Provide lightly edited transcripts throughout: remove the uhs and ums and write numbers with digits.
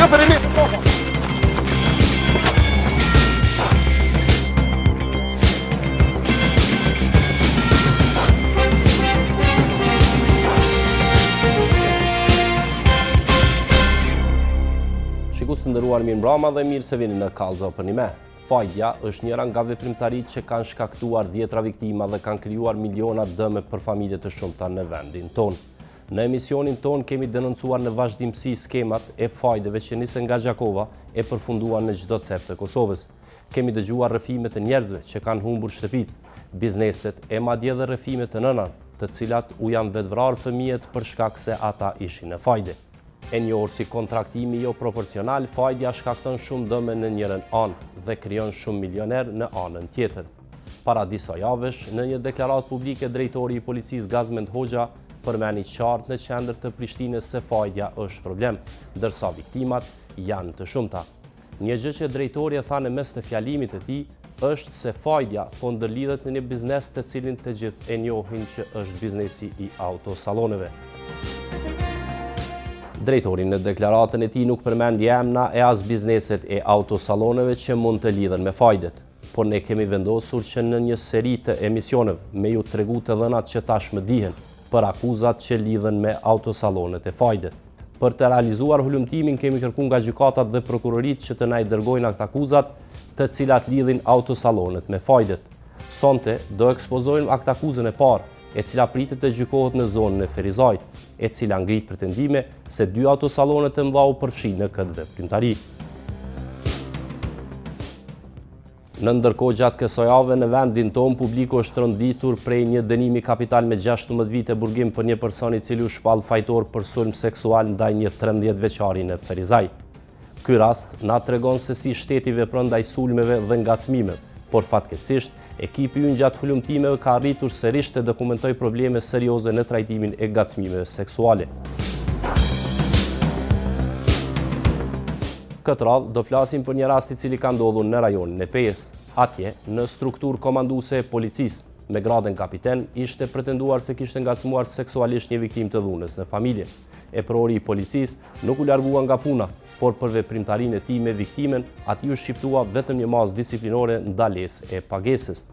Jo perimetri. Shikus të ndëruar mirë mbrama dhe mirë se vini në Kallëzo për një me. Fajtja është njëra nga veprimtaritë që kanë shkaktuar 10 viktima dhe kanë krijuar miliona dëme për familje të shumta në vendin tonë. Në emisionin tonë kemi denoncuar në vazhdimsi skemat e fajdeve që nisën nga Gjakova e përfunduan në çdo cep të Kosovës. Kemi dëgjuar rrëfimet e njerëzve që kanë humbur shtëpit, bizneset e madje dhe rrëfimet të nënave, të cilat u janë vetvrarë fëmijët për shkak se ata ishin në fajde. E njohur si kontraktimi jo proporcional, fajdja shkakton shumë dëme në njërën anë dhe krijon shumë milioner në anën tjetër. Para disa javësh, në një deklaratë publike, drejtori i policisë Gazmend Hoxha përmeni qartë në qendër të Prishtinës se fajdja është problem, ndërsa viktimat janë të shumta. Një gjë që drejtori e tha në mes të fjalimit të tij është se fajdja po ndërlidhet në një biznes të cilin të gjithë e njohin që është biznesi i autosaloneve. Drejtori në deklaratën e tij nuk përmendi emra e as bizneset e autosaloneve që mund të lidhen me fajdet, por ne kemi vendosur që në një seri të emisioneve me ju tregu të dhënat që tashmë dihen për akuzat që lidhen me autosalonet e fajdet. Për të realizuar hulumtimin kemi kërkuar nga gjykatat dhe prokuroritë që të na i dërgojnë akt akuzat të cilat lidhin autosalonet me fajdet. Sonte do ekspozojmë akt akuzën e parë, e cila pritet të gjykohet në zonën e Ferizajt, e cila ngrit pretendime se 2 autosalonet e mëdha u përfshin në këtë veprimtari. Në ndërkohë gjatë kësaj jave në vendin tonë publiku është rënditur prej një dënimi kapital me 16 vite burgim për një person i cili u shpall fajtor për sulm seksual ndaj një 13 vjeçari në Ferizaj. Ky rast na tregon se si shteti vepron ndaj sulmeve dhe ngacmimeve, por fatkeqësisht ekipi ynë gjatë hulumtimeve ka arritur sërish të dokumentoj probleme serioze në trajtimin e ngacmimeve seksuale. Këtë radhë do flasim për një rast i cili ka ndodhur në rajonin e Pejës. Atje, në strukturë komanduese e policisë, me gradën kapiten, ishte pretenduar se kishte ngacmuar seksualisht një viktim të dhunës në familje. Eprori i policisë nuk u largua nga puna, por për veprimtarinë e tij me viktimen, atij u shqiptua vetëm një masë disiplinore ndalesë e pagesës.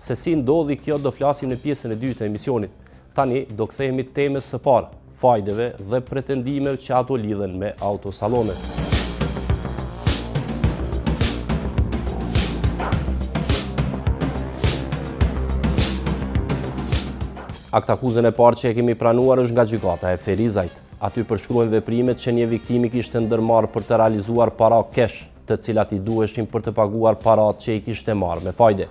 Se si ndodhi kjo do flasim në pjesën e dytë të emisionit. Tani do kthehemi temës së parë, fajdeve dhe pretendimeve që ato lidhen me autosalonet. Akt akuzën e parë që e kemi pranuar është nga gjykata e Ferizajt. Aty përshkruhen veprimet që një viktimi kishte ndërmarrë për të realizuar para kesh, të cilat i duheshin për të paguar parat që i kishte marrë me fajde.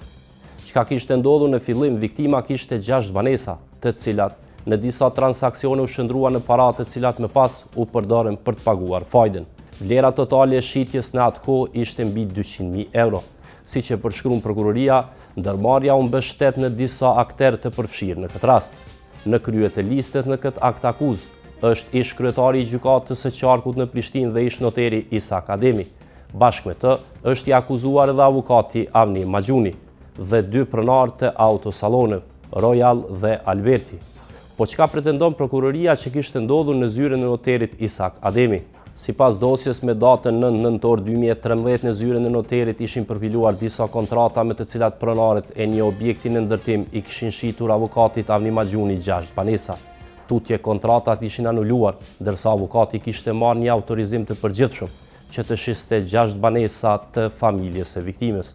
Çka kishte ndodhur në fillim, viktima kishte 6 banesa, të cilat në disa transaksione u shndruan në para të cilat më pas u përdorën për të paguar fajden. Vlera totale e shitjes në atë kohë ishte mbi 200.000 euro. Si që përshkruan prokuroria, ndërmarrja u mbështet në disa akterë të përfshirë në këtë rast. Në krye të listet në këtë akt akuzë është ish kryetari i gjykatës së qarkut në Prishtinë dhe ish noteri Isak Ademi. Bashkë me të është i akuzuar edhe avukati Avni Maxhuni dhe 2 pronarë të autosaloneve, Royal dhe Alberti. Po çka pretendon prokuroria që kishte ndodhur në zyrën e noterit Isak Ademi? Sipas dosjes me datën 9 nëntor 2013 në zyrën e noterit ishin përpiluar disa kontrata me të cilat pronarët e një objekti në ndërtim i kishin shitur avokatit Avni Maxhuni 6 banesa. Tutje kontratat ishin anuluar, ndërsa avukati kishte marrë një autorizim të përgjithshëm që të shiste 6 banesa të familjes së viktimës.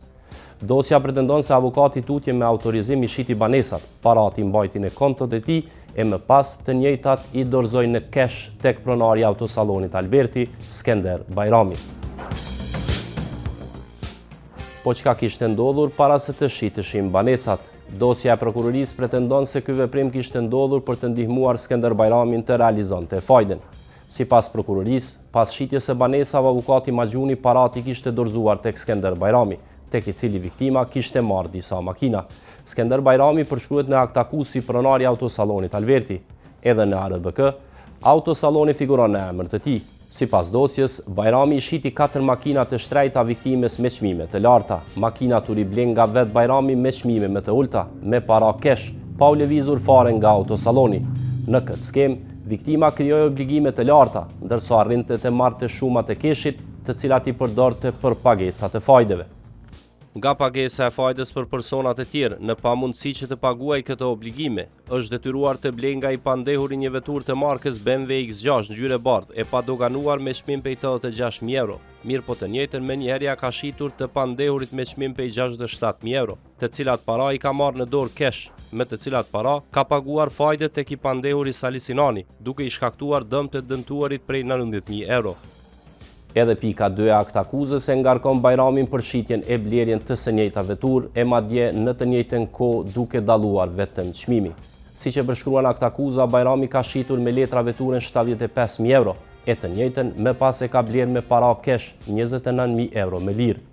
Dosja pretendon se avukati tutje me autorizim i shiti banesat, parat i mbajtin e kontot e tij e më pas të njëjtat i dorëzoi në kesh tek pronari i autosalonit Alberti, Skender Bajrami. Po çka kishte ndodhur para se të shiteshin banesat? Dosja e prokurorisë pretendon se ky veprim kishte ndodhur për të ndihmuar Skender Bajramin të realizonte fajden. Sipas prokurorisë, pas shitjes së banesave, avukati Maxhuni parat i kishte dorëzuar tek Skender Bajrami, tek i cili viktima kishte marrë disa makina. Skender Bajrami përshkruhet në akt akuzë si pronari i autosalonit Alberti. Edhe në ARBK, autosaloni figuron në emër të tij. Sipas dosjes, Bajrami i shiti 4 makina të shtrejta viktimes me çmime të larta. Makinat u riblen nga vet Bajrami me çmime më të ulta, me para kesh, pa u lëvizur fare nga autosaloni. Në këtë skem, Viktima krijoi obligime të larta, ndërsa arrinte të marrte shumat e keshit, të cilat i përdorte për pagesat e fajdeve. Nga pagesa e fajdës për personat e tjerë, në pamundësi që të paguaj këto obligime, është detyruar të blejë nga i pandehuri një veturë të markës BMW X6 ngjyrë bardhë e padoganuar me çmim prej 86.000 euro. Mirë po të njëjtën menjëherë ja ka shitur të pandehurit me çmim prej 67.000 euro, të cilat para i ka marrë në dorë kesh, me të cilat para ka paguar fajdet tek i pandehuri Sali Sinani, duke i shkaktuar dëm të dëmtuarit prej 19.000 euro. Edhe pika 2 e akt akuzës e ngarkon Bajramin për shitjen e blerjen të së njëjta veturë e madje në të njëjtën kohë duke dalluar vetëm çmimi. Siç e përshkruan akt akuza, Bajrami ka shitur me letra veturën 75.000 euro, e të njëjtën me pas e ka blerë me para kesh 29.000 euro me lirë.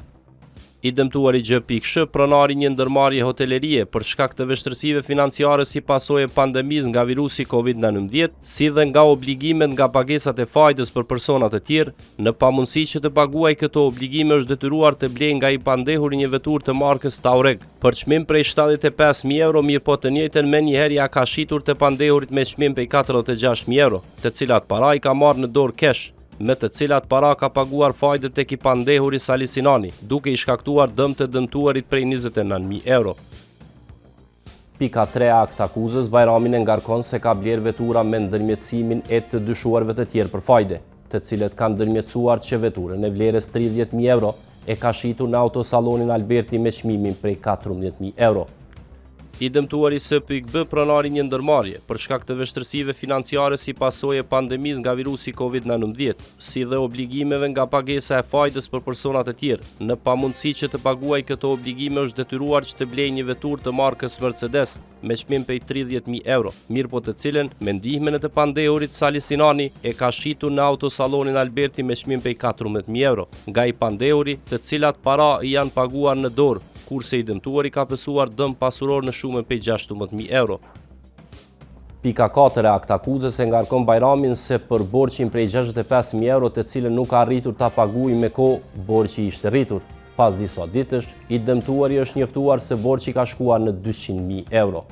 I dëmtuari G.Sh, pronari një ndërmarrje hotelerie për shkak të vështirësive financiare si pasojë e pandemisë nga virusi COVID-19, si dhe nga obligimet nga pagesat e fajdës për personat e tjerë, në pamundësi që të paguajë këto obligime është detyruar të blejë nga i pandehuri një veturë të markës Taureg për çmim prej 75.000 euro, mirë po të njëjtën menjëherë ja ka shitur të pandehurit me çmim prej 46.000 euro, të cilat para i ka marrë në dorë kesh, me të cilat para ka paguar fajdet tek i pandehuri Sali Sinani, duke i shkaktuar dëm të dëmtuarit prej 29.000 euro. Pika 3 akt akuzës, Bajramin e ngarkon se ka blerë vetura me ndërmjetësimin e të dyshuarve të tjerë për fajde, të cilët kanë ndërmjetësuar që veturën e vlerës 30.000 euro e ka shitur në autosalonin Alberti me çmimin prej 14.000 euro. I dëmtuari S.B, pronari një ndërmarrje për shkak të vështirësive financiare si pasojë e pandemisë nga virusi COVID-19, si dhe obligimeve nga pagesa e fajdës për personat e tjerë, në pamundësi që të paguajë këto obligime është detyruar që të blejë një veturë të markës Mercedes me çmim prej 30.000 euro, mirë po të cilën me ndihmën e të pandehurit Sali Sinani e ka shitur në autosalonin Alberti me çmim prej 14.000 euro, nga i pandehuri të cilat para i janë paguar në dorë, kurse i dëmtuari ka pësuar dëm pasuror në shumën prej 16.000 euro. Pika 4 e akt akuzës e ngarkon Bajramin se për borxhin prej 65.000 euro të cilën nuk ka arritur ta paguajë me kohë, borxhi ishte rritur. Pas disa ditësh, i dëmtuari është njoftuar se borxhi ka shkuar në 200.000 euro.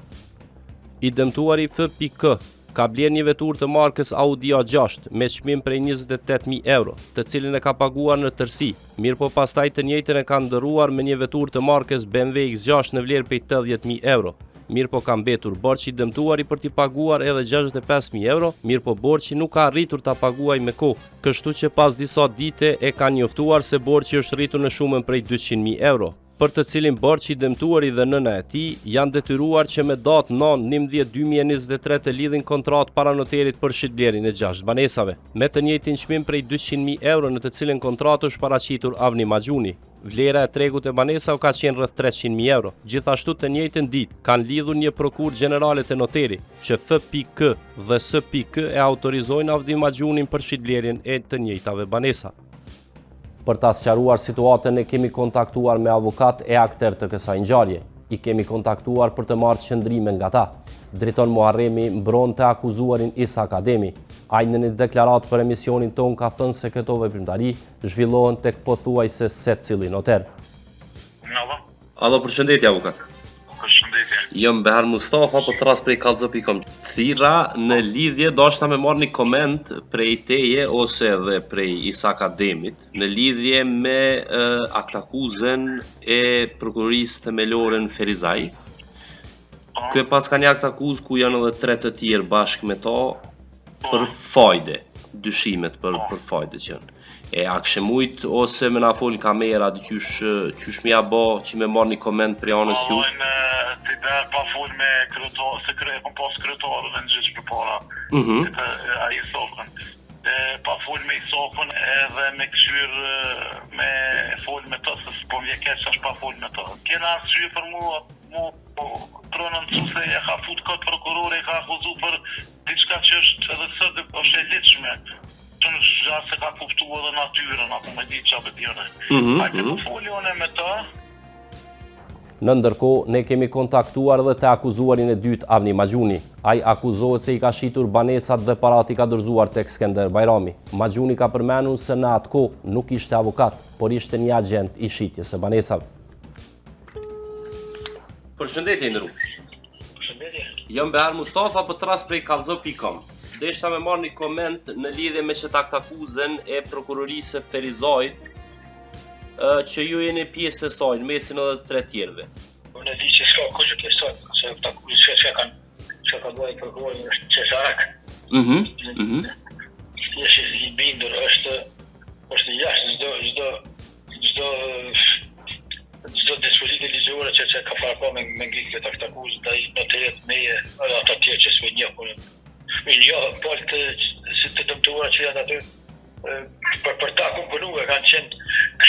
I dëmtuari F.K ka blerë një veturë të markës Audi A6 me çmim prej 28.000 euro, të cilën e ka paguar në tërësi, mirë po pastaj të njëjtën e ka ndërruar me një veturë të markës BMW X6 në vlerë prej 80.000 euro. Mirë po ka mbetur borxhi i dëmtuari për t'i paguar edhe 65.000 euro, mirë po borxhi nuk ka arritur ta paguajë me kohë, kështu që pas disa dite e ka njoftuar se borxhi është rritur në shumën prej 200.000 euro, për të cilin borxhi i dëmtuari dhe nëna e tij janë detyruar që me datë 9/11/2023 të lidhin kontratë para noterit për shitblerjen e 6 banesave, me të njëjtin çmim prej 200.000 euro në të cilën kontratë është paraqitur Avni Maxhuni. Vlera e tregut e banesave ka qenë rreth 300.000 euro. Gjithashtu të njëjtën ditë kanë lidhur një prokurë gjenerale te noteri, që F.K dhe S.K e autorizojnë Avni Maxhunin për shitblerjen e të njëjtave banesa. Për ta sqaruar situatën e kemi kontaktuar me avokat e akter të kësaj ngjarje. I kemi kontaktuar për të marrë qëndrime nga ta. Driton Muharremi mbron të akuzuarin Isak Ademi. Ai në një deklaratë për emisionin ton ka thënë se këto veprimtari zhvillohen tek pothuajse secili noter. Alo, përshëndetje avokat. Përshëndetje. Jam Behar Mustafa, po thras prej kallxo.com. Thirra në lidhje dashna me marrë një koment prej teje ose edhe prej Isak Ademit në lidhje me aktakuzën e prokurorisë themelore në Ferizaj. Kë pas ka një aktakuzë ku janë edhe 3 të tjerë bashkë me to për fajde, dyshimet për fajde që janë. E a kështë mujt ose me na fol kamera qysh mi a bo që me marrë një koment për anës ju? Ti der pa fol me kryetar, se kom pas kryetarën në gjithë për para. A i Isakën. Pa fol me Isakën edhe me këshyr me fol me të, se s'po mje keq është pa fol me të. Kena arsye për mu pronën që se e ka fut këtë prokurore, e ka akuzu për diçka që është edhe së është e ditshme. Që në gjatë se ka kuptu edhe natyrën, apo me ditë që apë tjone. A të të folione me të? Në ndërkohë, ne kemi kontaktuar dhe të akuzuarin e dytë Avni Maxhuni. Ai akuzohet se i ka shitur banesat dhe parat i ka dorëzuar tek Skender Bajrami. Maxhuni ka përmendur se në atë kohë nuk ishte avokat, por ishte një agent i shitjes së banesave. Përshëndetje ndëru. Përshëndetje. Jam Behar Mustafa, po thras prej kallxo.com. desha me marrë një koment në lidhje me qëta aktakuzën e prokurorisë së Ferizajt që ju jeni pjesë e saj në mesin edhe të tre tjerëve. Unë e di që s'ka kush e pjesoj, se aktakuzë që ka bëjë prokurorin është Qesharak. Jesh i bindur, është jashtë çdo dispozite ligjore që ka paraqo me ngritë këtë aktakuzë ndaj notariat meje edhe ata të tjerë që s'u njoh. Por të dëmtuara që janë aty për ta komponuar kanë qenë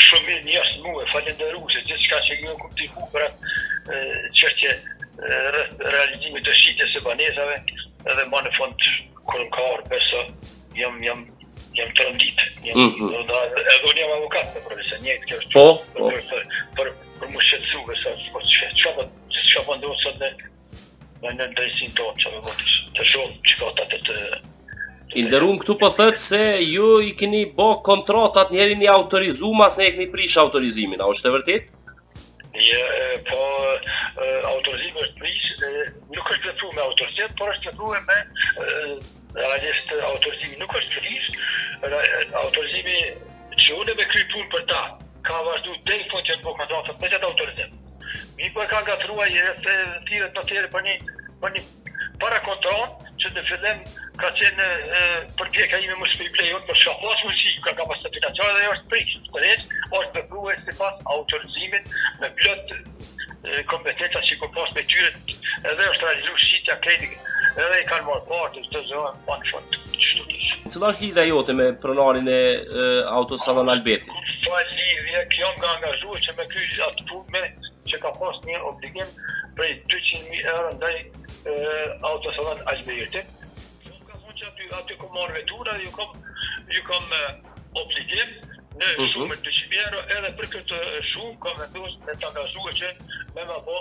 shumë mirë njerëz mua, falënderuese gjithçka që ju kuptoj për çështje realizimit të shitjes së banesave edhe më në fund kur ka beso jam të rëndit. Edhe unë jam avokat në profesion, një kjo është për mu shqetësuve çka po ndodh sot në drejtësinë tonë, që me votish të shumë që ka të I nderuam këtu po thët se ju I keni bë kontratat njëri një autorizuar, mas ne e keni prish autorizimin, a është e vërtet? Po autorizimi është prish, nuk është vepruar me autoritet, por është vepruar me realisht autorizimi nuk është prish, autorizimi që unë me kry punë për ta, ka vazhdu deri po që të bëjë kontratat me këtë autorizim. Mi po ka gatruar të tjerët në tjerë për një para kontratë që në fillim ka qenë përpjekja ime mos me I blej unë për shkak mundësi ka kapacitet financiare dhe është prish. Korrekt, është vepruar sipas autorizimit me plot kompetenca që ka pas me tyre edhe është realizuar shitja kredi edhe I kanë marrë parte çdo zonë pa në fund. Cila është lidhja jote me pronarin e autosalon Alberti? Po lidhja kjo nga angazhuar që me ky atë punë që ka pas një obligim prej 200.000 euro ndaj autosalon Alberti. Ka thonë që aty ku marrë vetura, ju kam obligim në shumë 200.000 euro edhe për këtë shumë kam vendosur me të angazhuar që me ma po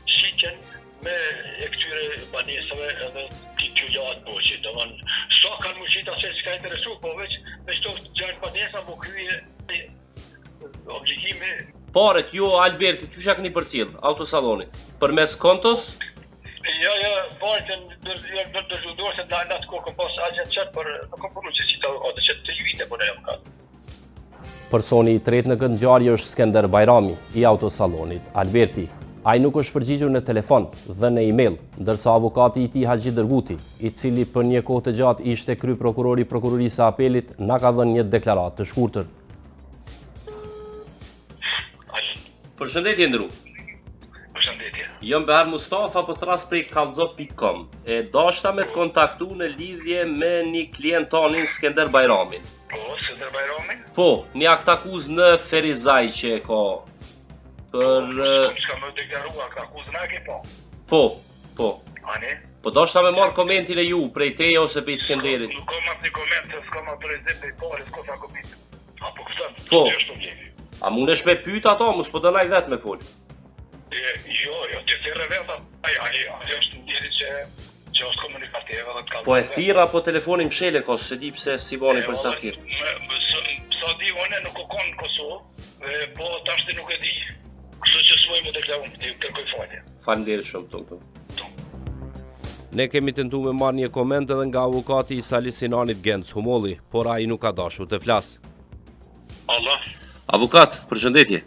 shitjen me e këtyre banesave edhe të gjatë boqe. Domthon, sa kanë mushita se s'ka interesu, po veç me çto gjatë banesa më krye obligimi. Paret ju Alberti, ty shak një përcjell autosalonit përmes kontos? Jo, paret në dërzuar se në atë kohë pas agent çet për nuk kam punuar si ato që të vite po ne jam ka. Personi I tretë në këtë ngjarje është Skender Bajrami I autosalonit Alberti. Ai nuk është përgjigjur në telefon dhe në email, ndërsa avokati I tij Haxhi Dërguti, I cili për një kohë të gjatë ishte kryeprokurori I prokurorisë së apelit, na ka dhënë një deklaratë të shkurtër. Përshëndetje ndëru. Përshëndetje. Jam Behar Mustafa po thras prej kallxo.com. E dashta me të kontaktu në lidhje me një klient tonin Skender Bajramin. Po, Skender Bajramin? Po, një aktakuz në Ferizaj që e ka për Ska më deklaruar aktakuzën a ke po? Po. Ani? Po dashta me marr komentin e ju prej teje ose prej Skenderit. Nuk kam asnjë koment, s'kam autorizim prej parë, s'ka sa koment. Apo këtë? Po. A mundesh me pyet ato, mos po dënaj vetë me fol. Jo, të thirrë vetë. Ai është njëri që është komunikativ edhe të ka. Po e thirr apo telefonin mshele ka, se di pse si bani për sa tjetër. Sa di unë nuk ka në Kosovë, po tash nuk e di. Kështu që s'moj me deklaruar, ti kërkoj falje. Faleminderit shumë tonto. Ne kemi tentuar me marrë një koment edhe nga avokati I Sali Sinanit Genc Humolli, por ai nuk ka dashur të flas. Allah. Avokat, përshëndetje.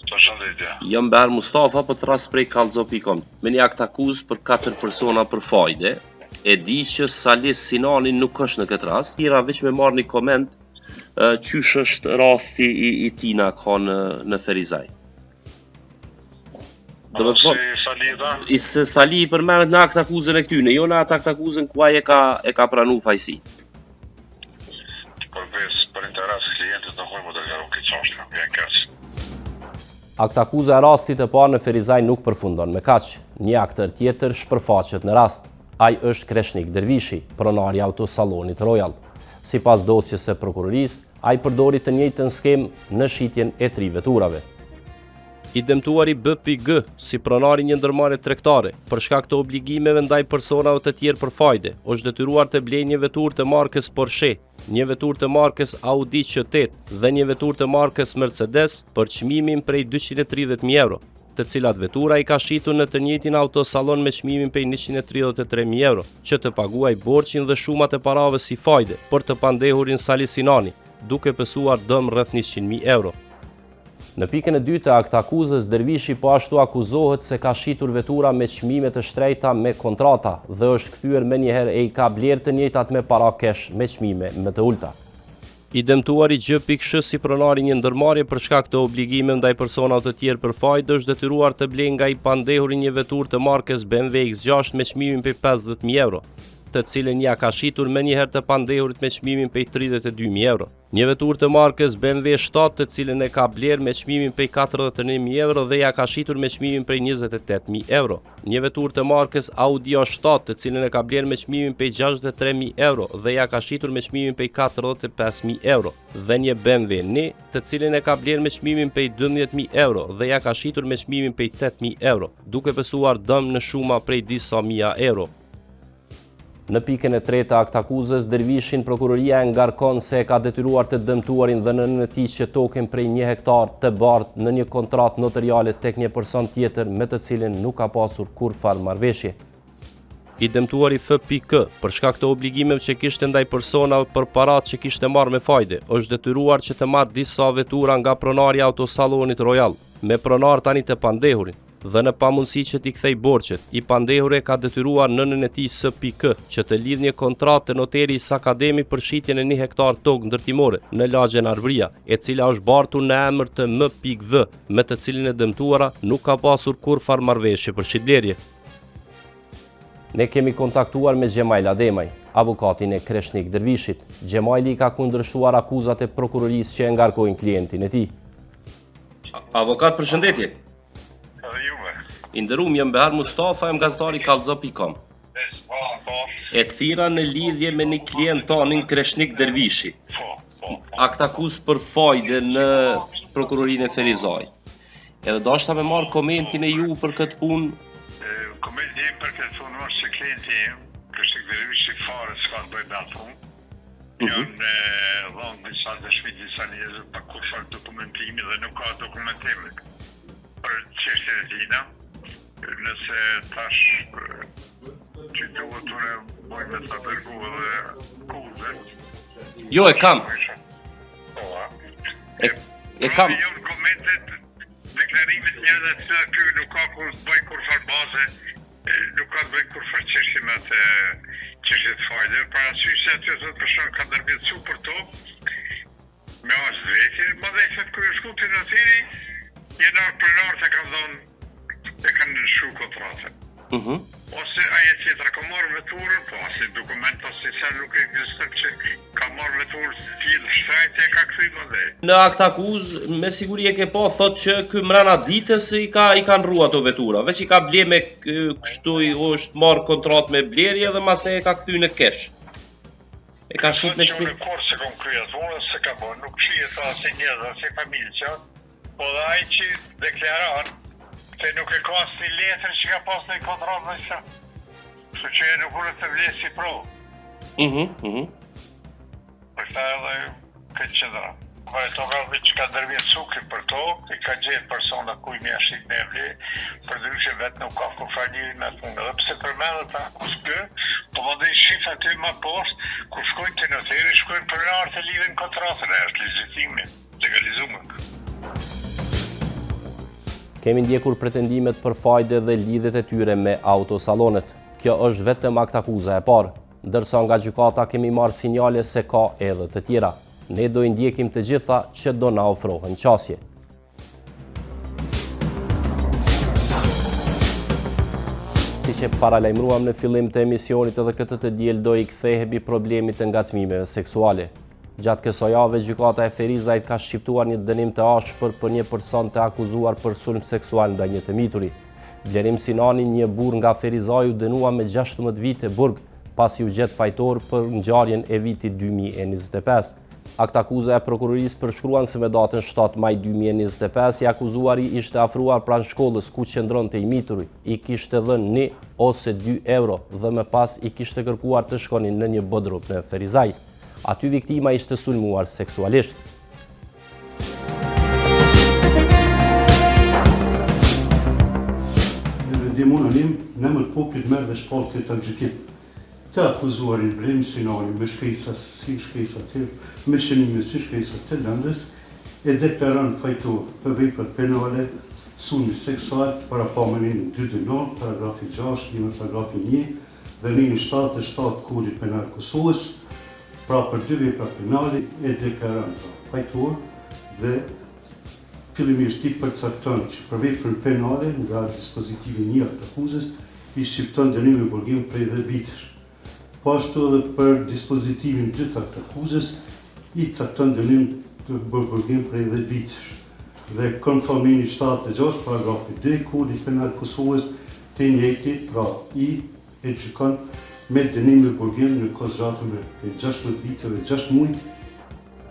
Përshëndetje. Jam Behar Mustafa po thras prej kallxo.com. Me një aktakuz për 4 persona për fajde. E di që Sali Sinani nuk është në këtë rast. Ira veç me marrë një koment qysh është rasti I tina ka në Ferizaj. Do të thonë, Sali I përmendet në aktakuzën e këtyne, jo në atë aktakuzën ku ai e ka pranuar fajsi. Për interes klientit në hojmë të gjaru këtë qashtë, vjen kaq. Aktakuza e rastit e parë në Ferizaj nuk përfundon me kaq. Një aktër tjetër shpërfaqet në rast. Ai është Kreshnik Dervishi, pronari I autosalonit Royal. Sipas dosjes së prokurorisë, ai përdori të njëjtën skemë në shitjen e 3 veturave. I dëmtuari B.G. si pronari një ndërmarrje tregtare, për shkak të obligimeve ndaj personave të tjerë për fajde, është detyruar të blejë një veturë të markës Porsche, një veturë të markës Audi Q8 dhe një veturë të markës Mercedes për çmimin prej 230.000 euro. të cilat vetura i ka shitur në të njëjtin autosallon me çmimin prej 133.000 euro, që të paguaj borxhin dhe shumat e parave si fajde për të pandehurin Sali Sinani, duke pësuar dëm rreth 100.000 euro. Në pikën e dytë të aktakuzës, Dervishi po ashtu akuzohet se ka shitur vetura me çmime të shtrejta me kontrata dhe është kthyer menjëherë e i ka blerë të njëjtat me para kesh me çmime më të ulta. I dëmtuari G.Sh si pronari një ndërmarrje për shkak të obligime ndaj personave të tjerë për fajtë është detyruar të blejë nga i pandehuri një veturë të markës BMW X6 me çmimin prej 50.000 euro, të cilën ja ka shitur menjëherë të pandehurit me çmimin prej 32.000 euro. Një veturë të markës BMW 7 të cilën e ka blerë me çmimin prej 49.000 euro dhe ja ka shitur me çmimin prej 28.000 euro. Një veturë të markës Audi A7 të cilën e ka blerë me çmimin prej 63.000 euro dhe ja ka shitur me çmimin prej 45.000 euro. Dhe një BMW Ni të cilën e ka blerë me çmimin prej 12.000 euro dhe ja ka shitur me çmimin prej 8.000 euro, duke pësuar dëm në shuma prej disa mijë euro. Në pikën e tretë të aktakuzës, Dervishin prokuroria e ngarkon se ka detyruar të dëmtuarin dhe nënën e tij që token prej 1 hektar të bardhë në një kontratë notariale tek një person tjetër me të cilin nuk ka pasur kurrfarë marrëveshje. I dëmtuari F.K. për shkak të obligimeve që kishte ndaj personave për paratë që kishte marrë me fajde, është detyruar që të marrë disa vetura nga pronari i autosallonit Royal, me pronar tani të pandehurin. Dhe në pamundësi që t'i kthej borxhet, i pandehuri ka detyruar nënën e tij S.K. që të lidhë një kontratë te noteri i Sakademi për shitjen e 1 hektar tokë ndërtimore në lagjen Arbëria, e cila është bartur në emër të M.V, me të cilin e dëmtuara nuk ka pasur kurrfarë marrëveshje për shitblerje. Ne kemi kontaktuar me Gjemail Ademaj, avokatin e Kreshnik Dervishit. Gjemaili ka kundërshtuar akuzat e prokurorisë që e ngarkojnë klientin e tij. Avokat, përshëndetje. I nderuar, jam Behar Mustafa, jam gazetari kallxo.com. E thira në lidhje me një klient tonin Kreshnik Dervishi. Aktakuz për fajde në prokurorinë e Ferizaj. Edhe dashta me marrë komentin e ju për këtë punë. Komenti im për këtë punë është se klienti im, Kreshnik Dervishi fare s'ka të bëjë me atë punë. Janë dhënë disa dëshmi, disa njerëz pa kurrfarë dokumentimi dhe nuk ka dokumentime për çështjen e tina. Nëse tash që duhet të ne bojnë me të përgu dhe kuze. Jo, e kam. E kam. Jo në komentet, deklarimit njërë dhe të kjo nuk ka bëjnë kurfar baze, nuk ka bëjnë kurfar qështje me të qështje të fajde. Për asysh se aty të përshon ka dërbjetësu për to, me asë drejtje, ma dhe i se të kërë shku të noteri, jenar plenar të kanë dhonë e kanë nënshu kontratën. Ose aje tjetra ka marrë veturën, po asë dokument asë se nuk e ekziston që ka marrë veturë tjetë shtrajtë e ka kthyr më dhe. Në aktakuz, me siguri e ke po, thot që ky mrena ditës i kanë rrua ato vetura, veç i ka ble me kështu është marrë kontratë me blerje dhe mas e ka kthyr në kesh. E ka shit me shpirë. Në korë se kom kryet, unë se ka bo, nuk shiet asë njerëz, asë familë që, po dhe ajë që deklaran, se nuk e ka asë një letër që ka pas në i kontratë në isha. Kështu që e nuk unë të vlesë si pro. Për ta edhe këtë qëndra. Për e to ka dhe që ka dërvjet sukri për to, i ka gjithë persona kuj një ashtit me vle, për dëryshe vetë nuk ka kurfarniri me të mundë. Dhe pëse përmendhe ta kuskë, po më dhe i shifë aty ma poshtë, kur shkojnë të noteri, shkojnë për nërë të lidhin kontratën e është legitime, legalizume. Kemi ndjekur pretendimet për fajde dhe lidhjet e tyre me autosalonet. Kjo është vetëm aktakuza e parë, ndërsa nga gjykata kemi marrë sinjale se ka edhe të tjera. Ne do i ndjekim të gjitha që do na ofrohen qasje. Si që paralajmëruam në fillim të emisionit, edhe këtë të diel do i kthehemi problemit të ngacmimeve seksuale. Gjatë kësaj jave, gjykata e Ferizajt ka shqiptuar një dënim të ashpër për një person të akuzuar për sulm seksual ndaj një të mituri. Blerim Sinani, një burr nga Ferizaj, u dënua me 16 vite burg, pasi u gjet fajtor për ngjarjen e vitit 2025. Aktakuza e prokurorisë përshkruan se me datën 7 maj 2025, i akuzuari ishte afruar pranë shkollës ku qëndronte i mituri, i kishte dhënë 1 ose 2 euro dhe më pas i kishte kërkuar të shkonin në një bodrum në Ferizaj. Aty viktima ishte sulmuar seksualisht. demononim në emër të popullit merr dhe shpall këtë gjykim. Të akuzuarin Brim Sinani me shkresa si shkresa të me shënime si shkresa të lëndës e deklaron fajtor për veprat penale, sulmi seksual, parapamërinë 229, paragrafi 6, limë paragrafi 1 dhe limë 77 Kodit Penal Kosovës, pra për dy vepra penale e deklaron fajtor dhe fillimisht i përcakton që për veprën penale nga dispozitivi 1 të akuzës i shqipton dënim me burgim prej 10 vitësh. Po ashtu edhe për dispozitivin 2 të akuzës i cakton dënim të burgim prej 10 vitësh. Dhe konformimi 76 paragrafi 2 Kodit Penal Kosovës të njëjti, pra i e gjykon me dënim me burgim në kozratën prej 16 viteve 6 muaj.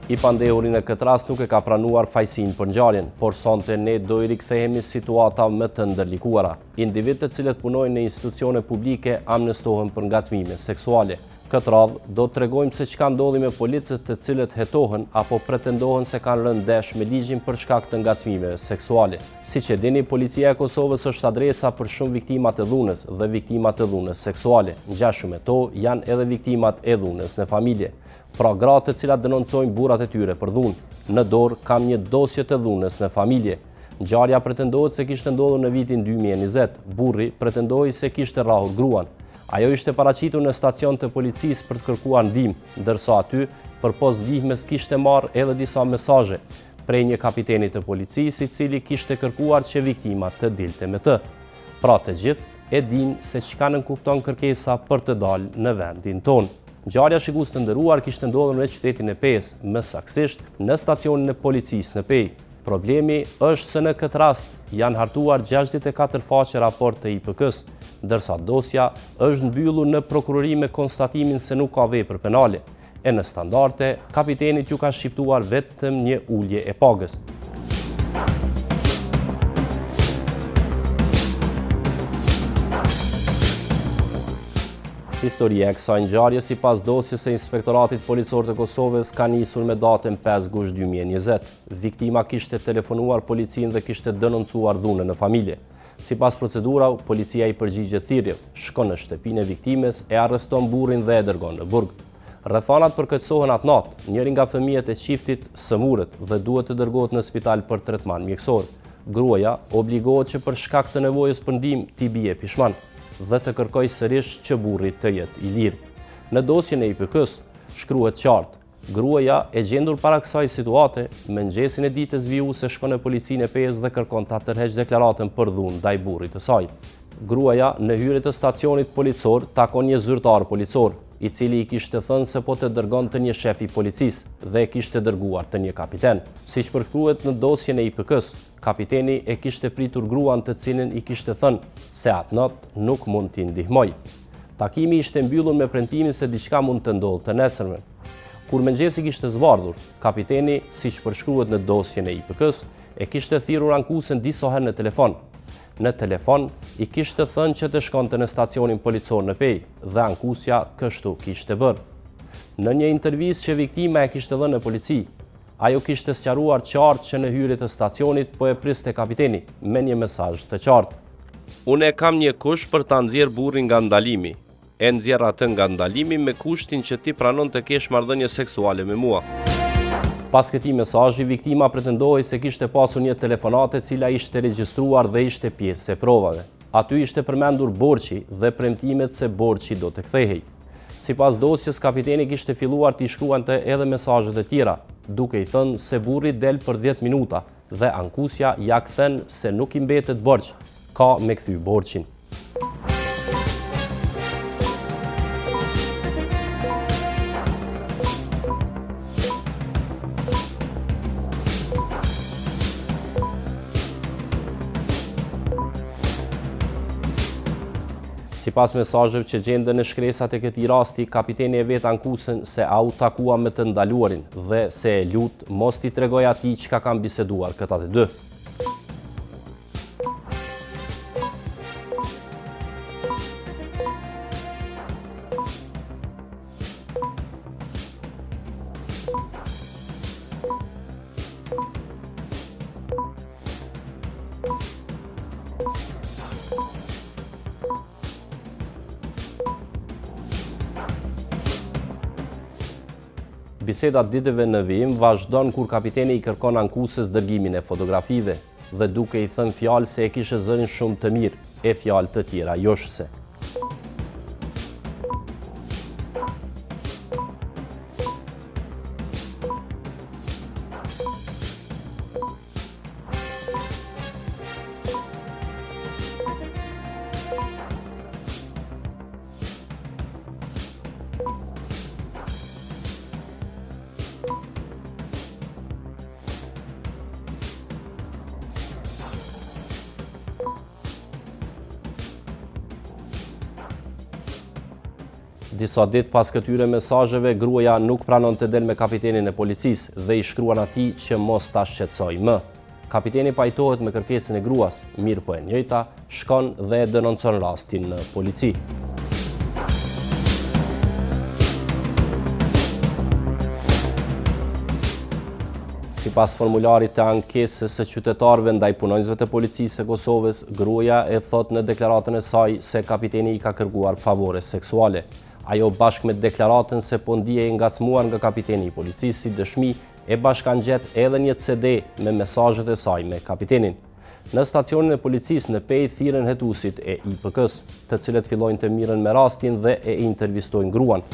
I pandehuri në këtë rast nuk e ka pranuar fajsin për ngjarjen, por sonte ne do i rikthehemi situata më të ndërlikuara. Individ të cilët punojnë në institucione publike amnestohen për ngacmime seksuale. Këtë radhë do të tregojmë se çka ndodhi me policët të cilët hetohen apo pretendohen se kanë rënë ndesh me ligjin për shkak të ngacmimeve seksuale. Siç e dini, policia e Kosovës është adresa për shumë viktimat e dhunës dhe viktimat e dhunës seksuale. Ngjashëm me to janë edhe viktimat e dhunës në familje. Pra gratë të cilat denoncojnë burrat e tyre për dhunë. Në dorë kam një dosje të dhunës në familje. Ngjarja pretendohet se kishte ndodhur në vitin 2020. Burri pretendoi se kishte rrahur gruan. Ajo ishte paraqitur në stacion të policisë për të kërkuar ndihmë, ndërsa aty përpos ndihmës kishte marrë edhe disa mesazhe prej një kapiteni të policisë i cili kishte kërkuar që viktima të dilte me të. Pra të gjithë e dinë se çka nënkupton kërkesa për të dalë në vendin tonë. Ngjarja shikues të nderuar kishte ndodhur në qytetin e Pejës, më saktësisht në stacionin e policisë në Pejë. Problemi është se në këtë rast janë hartuar 64 faqe raport të IPK-s, ndërsa dosja është mbyllur në prokurori me konstatimin se nuk ka vepër penale. E në standarde, kapitenit ju ka shqiptuar vetëm një ulje e pagës. Historia e kësaj ngjarje sipas dosjes së Inspektoratit Policor të Kosovës ka nisur me datën 5 gusht 2020. Viktima kishte telefonuar policinë dhe kishte denoncuar dhunën në familje. Sipas procedura, policia i përgjigjet thirrjes, shkon në shtëpinë e viktimës, e arreston burrin dhe e dërgon në burg. Rrethanat përkatësohen atë natë. Njëri nga fëmijët e çiftit sëmurët dhe duhet të dërgohet në spital për tretman mjekësor. Gruaja obligohet që për shkak të nevojës për ndihmë t'i bie pishman dhe të kërkoj sërish që burri të jetë i lirë. Në dosjen e IPK-s shkruhet qartë, gruaja e gjendur para kësaj situate, mëngjesin e ditës vijuese shkon në policinë e Pejës dhe kërkon ta tërheqë deklaratën për dhunë ndaj burrit të saj. Gruaja në hyrje të stacionit policor takon një zyrtar policor, i cili i kishte thënë se po të dërgon të një shef i policisë dhe e kishte dërguar të një kapiten. Siç përshkruhet në dosjen e IPK-s, kapiteni e kishte pritur gruan të cilën i kishte thënë se atë natë nuk mund t'i ndihmoj. Takimi ishte mbyllur me premtimin se diçka mund të ndodhte të nesërmen. Kur mëngjesi kishte zbardhur, kapiteni, siç përshkruhet në dosjen e IPK-s, e kishte thirrur ankusën disa herë në telefon. Në telefon i kishte thënë që të shkonte në stacionin policor në Pejë dhe ankusja kështu kishte bërë. Në një intervistë që viktima e kishte dhënë në polici, ajo kishte sqaruar qartë që në hyrje të stacionit po e priste kapiteni me një mesazh të qartë. Unë kam një kush për ta nxjerr burrin nga ndalimi. E nxjerr atë nga ndalimi me kushtin që ti pranon të kesh marrëdhënie seksuale me mua. Pas këtij mesazhi, viktima pretendoi se kishte pasur një telefonate cila ishte regjistruar dhe ishte pjesë e provave. Aty ishte përmendur borxhi dhe premtimet se borxhi do të kthehej. Sipas dosjes, kapiteni kishte filluar t'i shkruante edhe mesazhet e tjera, duke i thënë se burri del për 10 minuta dhe ankusja ja kthen se nuk i mbetet borxh, ka me kthy borxhin. Sipas mesazheve që gjenden në shkresat e këtij rasti, kapiteni e vet ankusën se au takua me të ndaluarin dhe se e lut mos t'i tregoj atij çka kanë biseduar këta të dy. Bisedat ditëve në vijim vazhdon kur kapiteni i kërkon ankuses dërgimin e fotografive dhe duke i thënë fjalë se e kishe zërin shumë të mirë, e fjalë të tjera joshse. Disa ditë pas këtyre mesazheve, gruaja nuk pranon të del me kapitenin e policisë dhe i shkruan atij që mos ta shqetësoj më. Kapiteni pajtohet me kërkesën e gruas, mirë po e njëjta shkon dhe e denoncon rastin në polici. Sipas formularit të ankesës së qytetarëve ndaj punonjësve të policisë së Kosovës, gruaja e thot në deklaratën e saj se kapiteni i ka kërkuar favore seksuale. Ajo bashkë me deklaratën se po ndihej e ngacmuar nga kapiteni i policisë si dëshmi e bashkangjet edhe një CD me mesazhet e saj me kapitenin. Në stacionin e policisë në Pejë thirrën hetuesit e IPK-s, të cilët fillojnë të mirën me rastin dhe e intervistojnë gruan.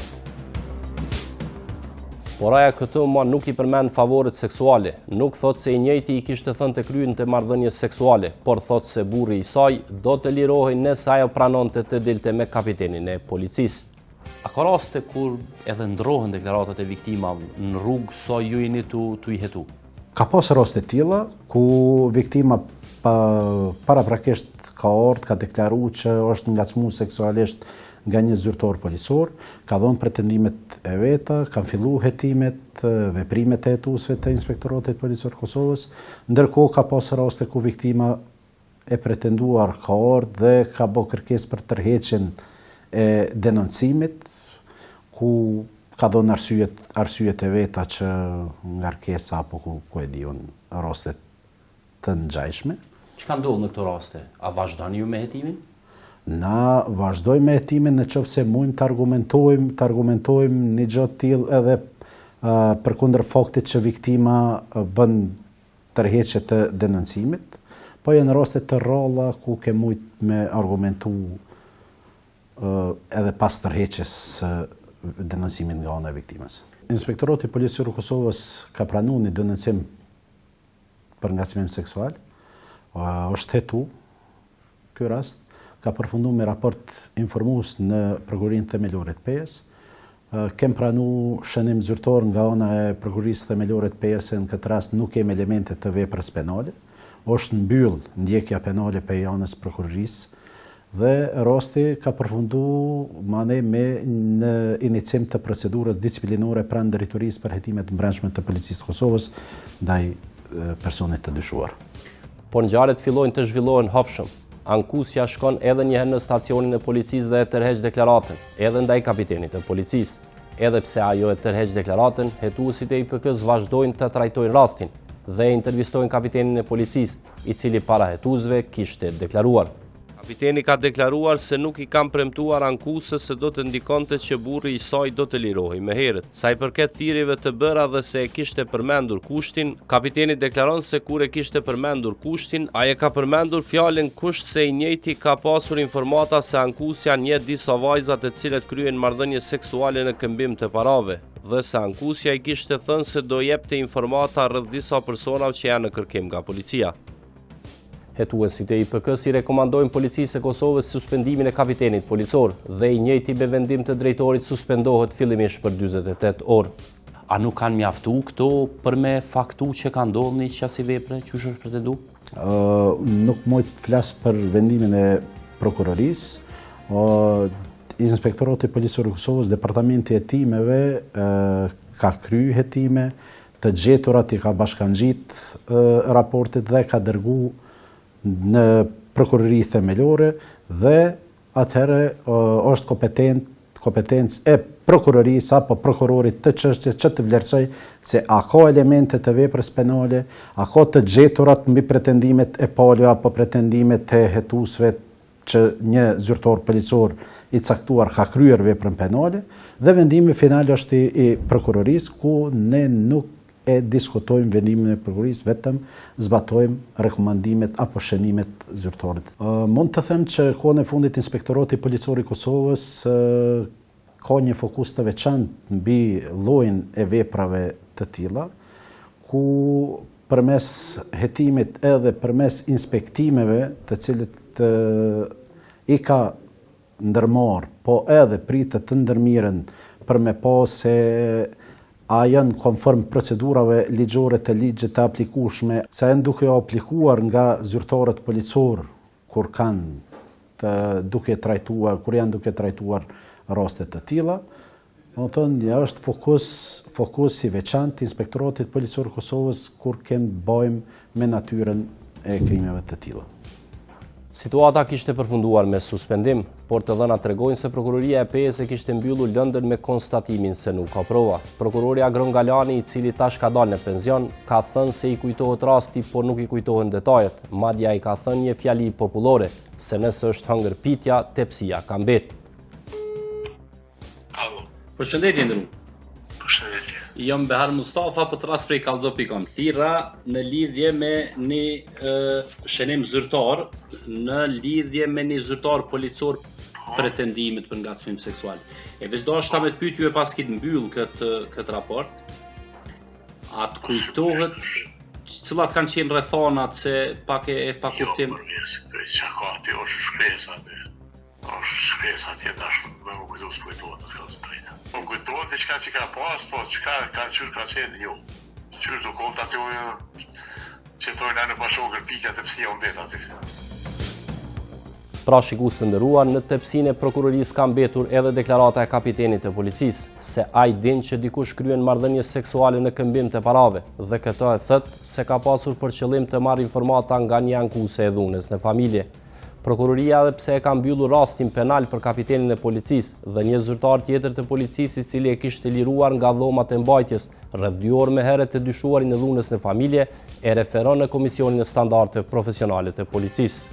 Por aja këtë ma nuk i përmend favoret seksuale, nuk thot se i njëjti i kishte thënë të kryen të marrëdhënies seksuale, por thot se burri i saj do të lirohej nëse ajo pranonte të dilte me kapitenin e policisë. A ka raste kur edhe ndrohen deklaratat e viktimave në rrugë sa ju jeni tu i hetu? Ka pas raste tilla ku viktima paraprakisht ka ardhur, ka deklaruar që është ngacmuar seksualisht nga një zyrtar policor, ka dhënë pretendimet e veta, kanë filluar hetimet, veprimet e hetuesve të Inspektoratit Policor Kosovës, ndërkohë ka pas raste ku viktima e pretenduar ka ardhur dhe ka bërë kërkesë për tërheqjen e denoncimit, ku ka dhënë arsyet e veta që ngarkesa apo ku e diun raste të ngjashme. Çka ndodh në këto raste? A vazhdoni ju me hetimin? Na vazhdojmë me hetimin nëse mund të argumentojmë një gjë të tillë edhe përkundër faktit që viktima bën tërheqje të denoncimit, po janë raste të rralla ku ke mujt me argumentu edhe pas tërheqjes denoncimit nga ana e viktimës. Inspektorati Policor i Kosovës ka pranuar një denoncim për ngacmim seksual. Është hetu ky rast, ka përfunduar me raport informues në Prokurorinë Themelore të Pejës. Kem pranuar shënim zyrtar nga ana e Prokurorisë Themelore të Pejës, në këtë rast nuk kemi elemente të veprës penale. Është mbyll ndjekja penale për anës prokurorisë dhe rasti ka përfunduar me në iniciim të procedurës disciplinore pranë drejtorisë për hetimet të brendshme të Policisë së Kosovës ndaj personit të dyshuar. Por ngjarjet fillojnë të zhvillohen hapshëm. Ankusja shkon edhe një herë në stacionin e policisë dhe e tërheq deklaratën, edhe ndaj kapitenit të policisë. Edhe pse ajo e tërheq deklaratën, hetuesit e IPK-s vazhdojnë të trajtojnë rastin dhe intervistojnë kapitenin e policisë, i cili para hetuesve kishte deklaruar. Kapiteni ka deklaruar se nuk i kam premtuar ankusës se do të ndikonte që burri i saj do të lirohej më herët. Sa i përket thirrjeve të bëra dhe se e kishte përmendur kushtin, kapiteni deklaron se kur e kishte përmendur kushtin, ai e ka përmendur fjalën kusht se i njëjti ka pasur informata se ankusja njeh disa vajza të cilët kryen marrëdhënie seksuale në këmbim të parave, dhe se ankusja i kishte thënë se do jepte informata rreth disa personave që janë në kërkim nga policia. Hetuesit e IPK-s i rekomandojnë Policisë së Kosovës suspendimin e kapitenit policor dhe i njëjti me vendim të drejtorit suspendohet fillimisht për 48 orë. A nuk kanë mjaftu këto për me faktu që ka ndodhur një qasi vepre që është pretendu? Nuk mund të flas për vendimin e prokurorisë. Inspektorati Policor i Kosovës, Departamenti i Hetimeve ka kryer hetime, të gjeturat i ka bashkangjit raportet dhe ka dërguar në Prokurorinë Themelore dhe atëherë është kompetencë e prokurorisë apo prokurorit të çështjes që të vlerësoj se a ka elemente të veprës penale, a ka të gjeturat mbi pretendimet e palë apo pretendimet e hetuesve që një zyrtar policor i caktuar ka kryer veprën penale dhe vendimi final është i prokurorisë, ku ne nuk e diskutojmë vendimin e prokurorisë, vetëm zbatojmë rekomandimet apo shënimet zyrtarit. Mund të them që kohën e fundit Inspektorati Policor i Kosovës ka një fokus të veçantë mbi llojin e veprave të tilla, ku përmes hetimit edhe përmes inspektimeve të cilët i ka ndërmarrë, po edhe pritet të ndërmiren për me pa se a janë konform procedurave ligjore të ligjit të aplikueshme, sa janë duke aplikuar nga zyrtarët policor kur janë duke trajtuar raste të tilla. Do të thonë, është fokus i veçantë Inspektoratit Policor Kosovës kur bëjmë me natyrën e krimeve të tilla. Situata kishte përfunduar me suspendim, por të dhënat tregojnë se prokuroria e PE-s kishte mbyllur lëndën me konstatimin se nuk ka prova. Prokurori Agron Galani, i cili tash ka dalë në penzion, ka thënë se i kujtohet rasti, por nuk i kujtohen detajet. Madje ai ka thënë një fjali popullore, se nëse është hëngër pitja, tepsia ka mbet. Përshëndetje ndëru. Përshëndetje. Jam Behar Mustafa, po të ras prej Kallxopikon. Thirra në lidhje me një shënim zyrtar, në lidhje me një zyrtar policor pretendimit për ngacmim seksual. E veç do është ta me të pyetje pas kit mbyll këtë raport. A të kujtohet cilat kanë qenë rrethonat se pak kuptim? Çka ka aty është shkresë aty. Është shkresë aty dashur, më kujtohet të drejtë. Po kujtohet diçka që ka pas, po çka ka qenë jo. Qysh do kolt aty që tojnë në bashkë pikja të psia u det aty. Pra shikues të nderuar, në tepsinë e prokurorisë ka mbetur edhe deklarata e kapitenit të policisë, se ai din që dikush kryen marrëdhënie seksuale në këmbim të parave, dhe këtë e thët se ka pasur për qëllim të marrë informata nga një ankuese e dhunës në familje. Prokuroria, edhe pse e ka mbyllur rastin penal për kapitenin e policisë dhe një zyrtar tjetër të policisë i cili e kishte liruar nga dhomat e mbajtjes rreth 2 orë më herët të dyshuarin e dhunës në familje, e referon në Komisionin e Standardeve Profesionale të Policisë.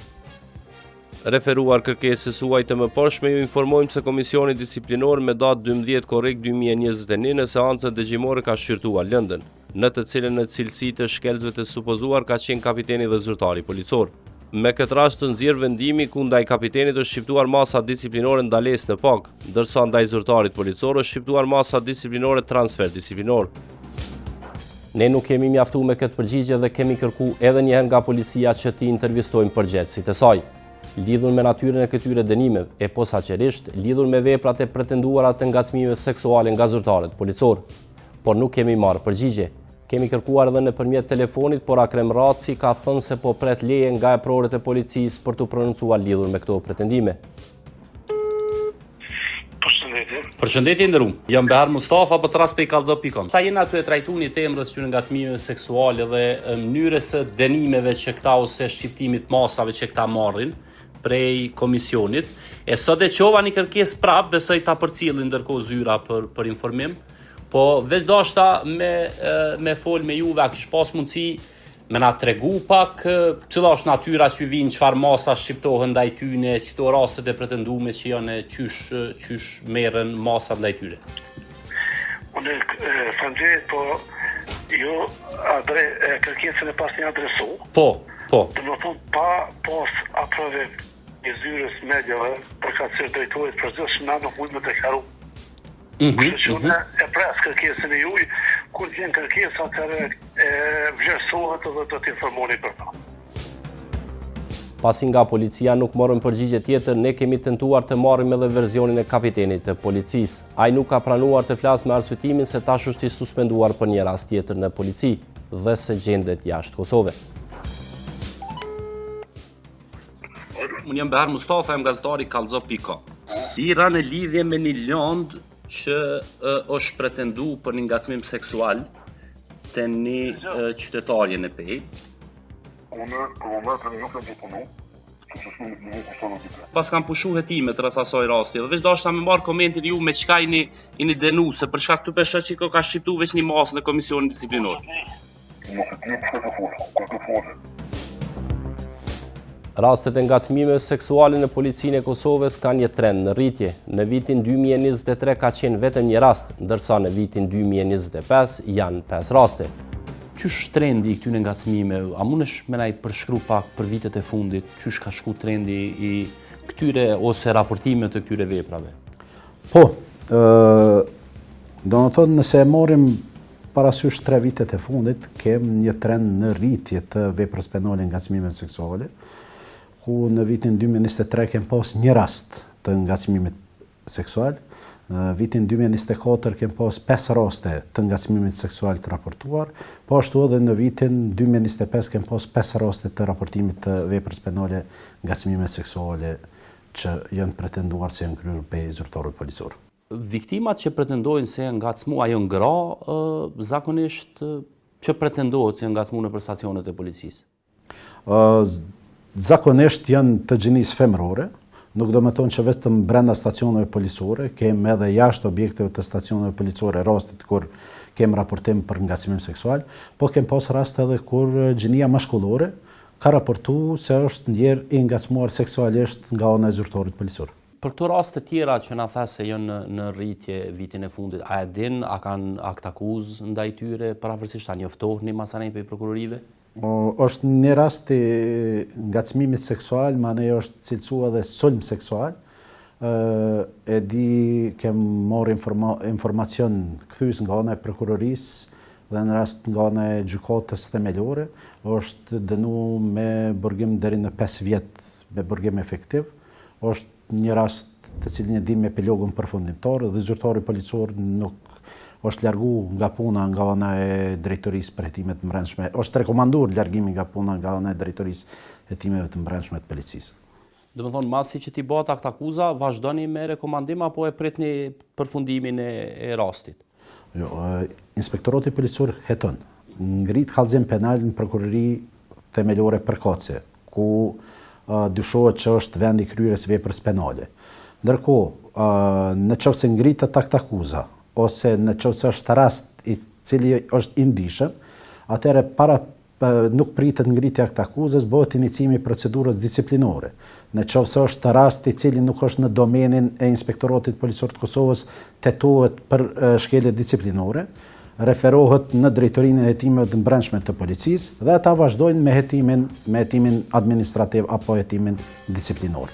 Referuar kërkesës suaj të mëparshme, ju informojmë se Komisioni Disiplinor me datë 12 korrik 2021 në seancën dëgjimore ka shqyrtuar lëndën, në të cilën në cilësi të shkelzve të supozuar ka qenë kapiteni dhe zyrtari policor. Me këtë rast të nxjerr vendimi ku ndaj kapitenit është shqiptuar masa disiplinore ndalesë në pak, ndërsa ndaj zyrtarit policor është shqiptuar masa disiplinore transfer disiplinor. Ne nuk kemi mjaftuar me këtë përgjigje dhe kemi kërkuar edhe një herë nga policia që t'i intervistojmë përgjegjësit e saj, lidhur me natyrën e këtyre dënimeve e posaçërisht lidhur me veprat e pretenduara të ngacmimeve seksuale nga zyrtarët policor, por nuk kemi marrë përgjigje. Kemi kërkuar edhe nëpërmjet telefonit, por Akrem Raci ka thënë se po pret leje nga eprorët e policisë për të prononcuar lidhur me këto pretendime. Përshëndetje nderuar. Jam Behar Mustafa, po të ras prej Kallxopikon. Ta jena aty e trajtuani temën rreth këtyre ngacmimeve seksuale dhe mënyrës së dënimeve që këta ose shqiptimit masave që këta marrin prej komisionit. E sot e qova një kërkesë prap, besoj ta përcjellin ndërkohë zyra për informim. Po veç dashta me fol me juve, a kish pas mundësi me na tregu pak cila është natyra që vijnë, çfarë masa shqiptohen ndaj tyne, çto rastet e pretendume që janë qysh merren masa ndaj tyre. Unë falënderoj, po jo kërkesën e pasni adresu. Po. Të më thonë pa pas aprove një zyrës mediave për ka sirë drejtorit përgjithshëm na nuk mund me deklaru. Kështu që e pres kërkesën e juaj, kur vjen kërkesa atëherë vlerësohet dhe do të informoni për ta. Pasi nga policia nuk morën përgjigje tjetër, ne kemi tentuar të marrim edhe versionin e kapitenit të policisë. Ai nuk ka pranuar të flasë me arsyetimin se tash është i suspenduar për një rast tjetër në polici dhe se gjendet jashtë Kosove. Unë jam Behar Mustafa, jam gazetari Kallxopikon. Thirra në lidhje me një lëndë që është pretendu për një ngacmim seksual të një qytetarje në PE. Unë për momentin nuk e punu, Pas kam pushu hetimet rreth asaj rasti dhe veç dashta me marr komentin ju me çka jeni denuse për shkak të pesha që ka shqiptu veç një masë në komisionin disiplinor. Rastet e ngacmimeve seksuale në policinë e Kosovës kanë një trend në rritje. Në vitin 2023 ka qenë vetëm një rast, ndërsa në vitin 2025 janë 5 raste. Qysh trendi i këtyre ngacmimeve? A mundesh me na i përshkru pak për vitet e fundit? Qysh ka shku trendi i këtyre ose raportime të këtyre veprave? Po, do në thonë nëse e morim parasysh 3 vitet e fundit, kem një trend në rritje të veprës penale ngacmimeve seksuale, ku në vitin 2023 kem pas një rast të ngacmimit seksual, në vitin 2024 kem pas 5 raste të ngacmimit seksual të raportuar, po ashtu edhe në vitin 2025 kem pas 5 raste të raportimit të veprës penale ngacmime seksuale që janë pretenduar se janë kryer pe zyrtarët policor. Viktimat që pretendojnë se janë ngacmu ajo ngra, zakonisht që pretendohet se janë ngacmu në stacionet e policisë? Zakonisht janë të gjinisë femërore, nuk do me thonë që vetëm brenda stacioneve policore, kem edhe jashtë objekteve të stacioneve policore rastet kur kem raportim për ngacmim seksual, po kem pas rast edhe kur gjinia mashkullore ka raportu se është ndjer i ngacmuar seksualisht nga ana e zyrtarit policor. Për këto raste tjera që na tha se janë në rritje vitin e fundit, a e din, a kanë akt akuzë ndaj tyre, pavarësisht a njoftoheni masanej për prokurorive? Është një rast i ngacmimit seksual, ma ne është cilësua dhe sulm seksual. E di kem marrë informacion këthys nga ana e prokurorisë dhe në rast nga ana e gjykatës themelore, është dënu me burgim deri në 5 vjet me burgim efektiv. Është një rast të cilin e dim me epilogën përfundimtar dhe zyrtari policor nuk është largu nga puna nga ana e drejtorisë për hetimet të brendshme. Është rekomanduar largimi nga puna nga ana e drejtorisë hetimeve të brendshme të policisë. Do të thonë, masi që t'i bëhet akt akuza, vazhdoni me rekomandim apo e pritni përfundimin e rastit? Jo, inspektorati policor heton. Ngrit kallëzim penal në prokurori themelore përkatëse, ku dyshohet që është vendi kryerjes veprës penale. Ndërkohë, në qoftë se ngritet akt akuza ose në qoftë se është rast i cili është i ndishëm, atëherë para nuk pritet ngritja akt akuzës, bëhet inicimi i procedurës disciplinore. Në qoftë se është rast i cili nuk është në domenin e Inspektoratit Policor të Kosovës, tetohet për shkelje disciplinore, referohet në drejtorinë e hetimeve të brendshme të policisë dhe ata vazhdojnë me hetimin administrativ apo hetimin disciplinor.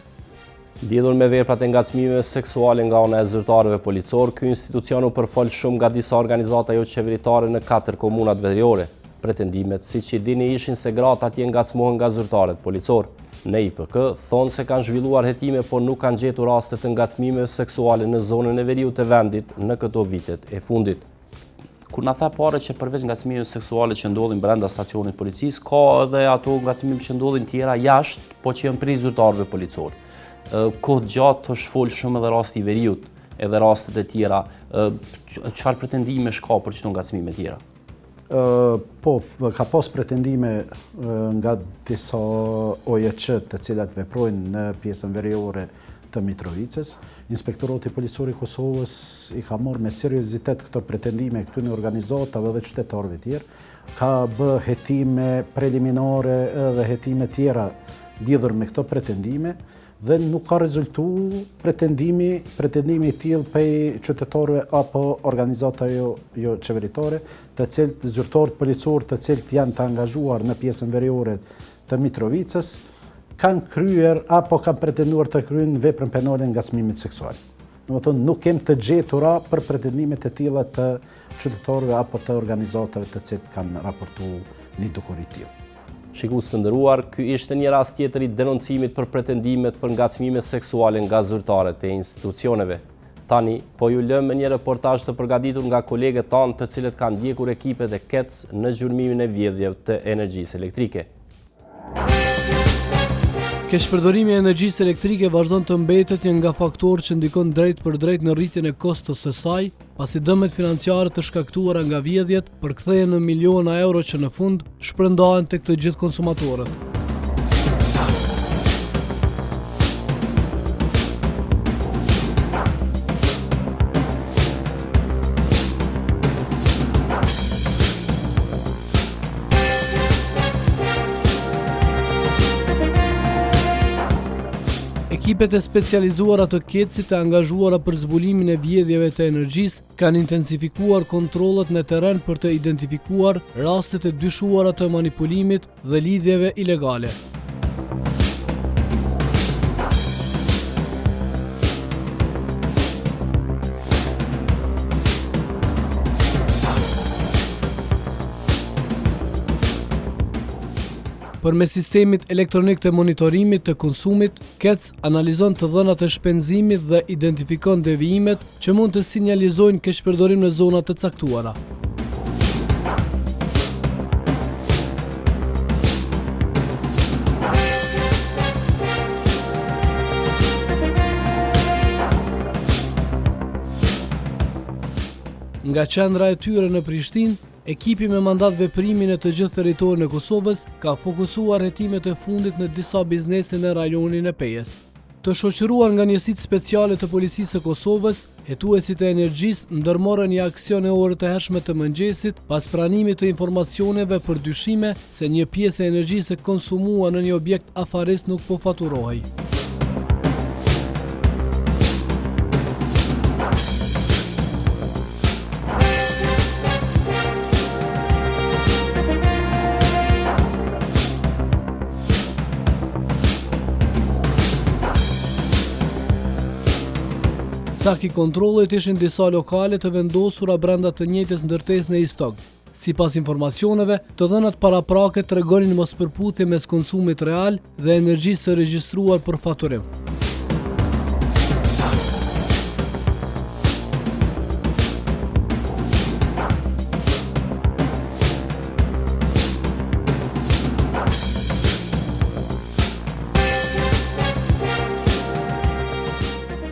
Lidhur me veprat e ngacmimeve seksuale nga ana e zyrtarëve policor, ky institucion u përfol shumë nga disa organizata jo qeveritare në 4 komunat veriore. Pretendimet, siç i dini, ishin se gratë atje ngacmohen nga zyrtarët policor. Në IPK thonë se kanë zhvilluar hetime, por nuk kanë gjetur raste të ngacmimeve seksuale në zonën e veriut të vendit në këto vitet e fundit. Kur na tha pare që përveç ngacmimeve seksuale që ndodhin brenda stacionit policisë, ka edhe ato ngacmime që ndodhin tjera jashtë, po që janë prej zyrtarëve policor. Kohë gjatë është folë shumë edhe rasti i veriut, edhe rastet e tjera. Çfarë pretendime ka për çdo ngacmime tjera? Po, ka pas pretendime nga disa OJQ të cilat veprojnë në pjesën veriore të Mitrovicës. Inspektorati Policor i Kosovës i ka marrë me seriozitet këto pretendime këtyre organizatave dhe qytetarëve tjerë. Ka bë hetime preliminare dhe hetime tjera lidhur me këto pretendime dhe nuk ka rezultu pretendimi i tillë prej qytetarëve apo organizata jo qeveritare, të cilët zyrtarët policor të cilët janë të angazhuar në pjesën veriore të Mitrovicës, kanë kryer apo kanë pretenduar të kryejnë veprën penale ngacmimit seksual. Domethënë nuk kem të gjetura për pretendimet e tilla të qytetarëve apo të organizatave të cilët kanë raportuar një dukuri të tillë. Shikues të nderuar, ky ishte një rast tjetër i denoncimit për pretendimet për ngacmime seksuale nga zyrtarët e institucioneve. Tani, po ju lëm me një reportazh të përgatitur nga kolegët tanë të cilët kanë ndjekur ekipet e KEC në zhurmimin e vjedhjeve të energjisë elektrike. Keshpërdorimi e energjisë elektrike vazhdon të mbetet një nga faktorë që ndikon drejt për drejt në rritjen e kostos së saj, pasi dëmet financiare të shkaktuara nga vjedhjet përkthehen në miliona euro që në fund shpërndahen tek të gjithë konsumatorët. Ekipet e specializuara të KEC-it e angazhuara për zbulimin e vjedhjeve të energjisë kanë intensifikuar kontrollet në terren për të identifikuar rastet e dyshuara të manipulimit dhe lidhjeve ilegale. Përmes sistemit elektronik të monitorimit të konsumit, KEC analizon të dhënat e shpenzimit dhe identifikon devijimet që mund të sinjalizojnë keqpërdorim në zonat të caktuara. Nga qendra e tyre në Prishtinë, ekipi me mandat veprimi në të gjithë territorin e Kosovës ka fokusuar hetimet e fundit në disa biznese në rajonin e Pejës. Të shoqëruar nga njësitë speciale të policisë së Kosovës, hetuesit e energjisë ndërmorën një aksion e orët e hershme të mëngjesit pas pranimit të informacioneve për dyshime se një pjesë e energjisë e konsumuar në një objekt afaris nuk po faturohej. Caki kontrollet ishin disa lokale të vendosura brenda të njëjtës ndërtesë në Istog. Sipas informacioneve, të dhënat paraprake tregonin mospërputhje mes konsumit real dhe energjisë së regjistruar për faturim.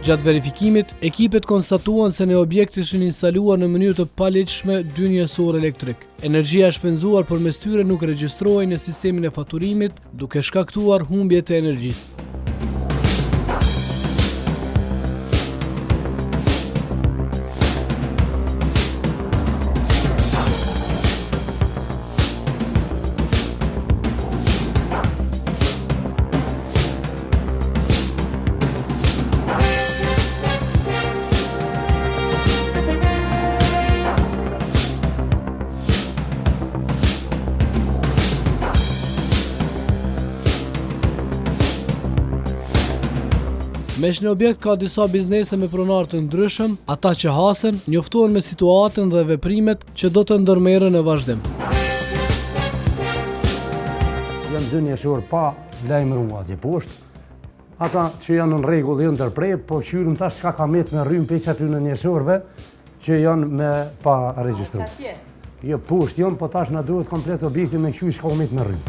Gjatë verifikimit, ekipet konstatuan se në objekt ishin instaluar në mënyrë të palegjshme dy njësor elektrik. Energjia e shpenzuar përmes tyre nuk regjistrohej në sistemin e faturimit, duke shkaktuar humbje të energjisë. Meq në objekt ka disa biznese me pronar të ndryshëm, ata që hasen njoftohen me situatën dhe veprimet që do të ndërmerren në vazhdim. Janë dy njësor pa lajmëruar atje poshtë. Ata që janë në rregull janë ndërprej, po qyrim tash çka ka met me rrym peq aty në njësorve që janë me pa regjistruar. Jo poshtë janë, po tash na duhet komplet objekti me qysh ka met me rrym.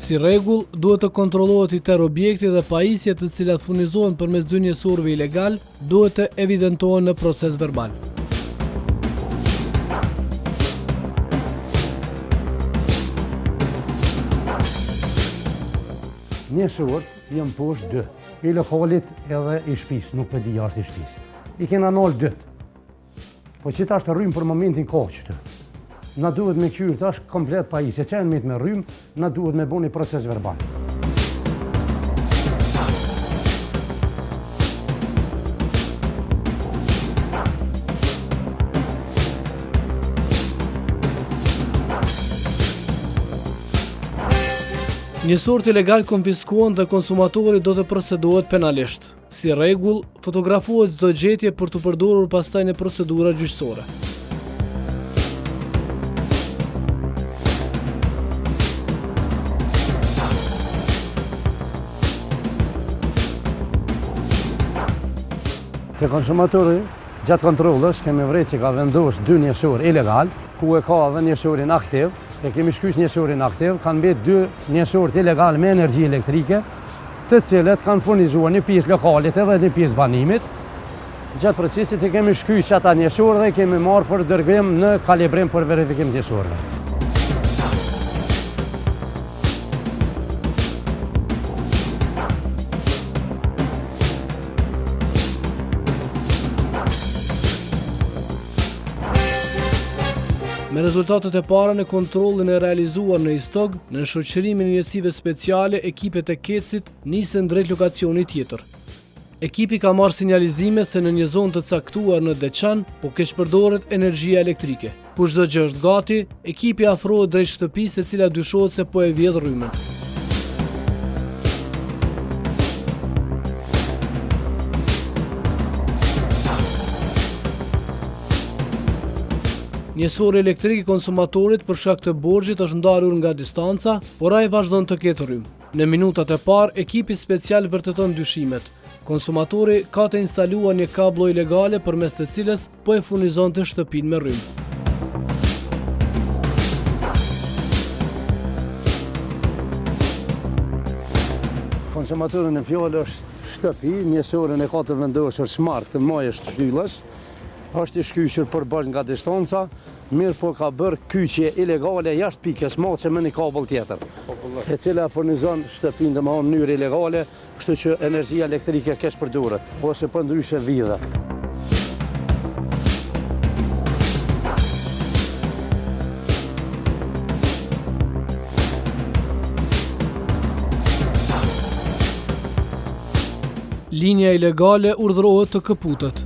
Si rregull, duhet të kontrollohet i tërë objekti dhe pajisjet të cilat furnizohen përmes dy njësorëve ilegal duhet të evidentohen në proces verbal. Njësorët janë poshtë dy, i lokalit edhe i shtëpisë, nuk po di jashtë i shtëpisë. I kena nol dyt. Po që tash të rrym për momentin ka qëtë. Na duhet me qyrë tash komplet pajisje, që janë me rrym, na duhet me bo një proces verbal. Njësorët ilegal konfiskohen dhe konsumatori do të procedohet penalisht. Si rregull, fotografohet çdo gjetje për të përdorur pastaj në procedura gjyqësore. Te konsumatori, gjatë kontrolës, kemi vret që ka vendos dy njësor ilegal, ku e ka dhe njësorin aktiv, e kemi shkysh njësorin aktiv, kanë mbet dy njësor ilegal me energji elektrike, të cilët kanë furnizuar një pjesë lokalit edhe një pjesë banimit. Gjatë procesit e kemi shkysh ata njësor dhe kemi marrë për dërgim në kalibrim për verifikim njësorve. me rezultatet e para në kontrollin e realizuar në Istog, në shoqërimin e njësive speciale, ekipet e Kecit nisën drejt lokacionit tjetër. Ekipi ka marrë sinjalizime se në një zonë të caktuar në Deçan po keq përdoret energjia elektrike. Kur çdo gjë është gati, ekipi afrohet drejt shtëpisë e cila dyshohet se po e vjedh rrymën. Njësori elektrik i konsumatorit për shkak të borxhit është ndarur nga distanca, por ai vazhdon të ketë rrymë. Në minutat e parë, ekipi special vërteton dyshimet. Konsumatori ka të instaluar një kablo ilegale përmes të cilës po e furnizonte shtëpinë me rrymë. Konsumatori në fjalë është shtëpi, njësorin e ka të vendosur smart të majës të shtyllës, është i shkyqur përbashkë nga distanca, mirë po ka bërë kyqje ilegale jashtë pikës mace me një kabël tjetër, e cila furnizon shtëpinë në mënyrë ilegale, kështu që energjia elektrike keq përdoret, ose për ndryshe vidhe. Linja ilegale urdhërohet të këputet.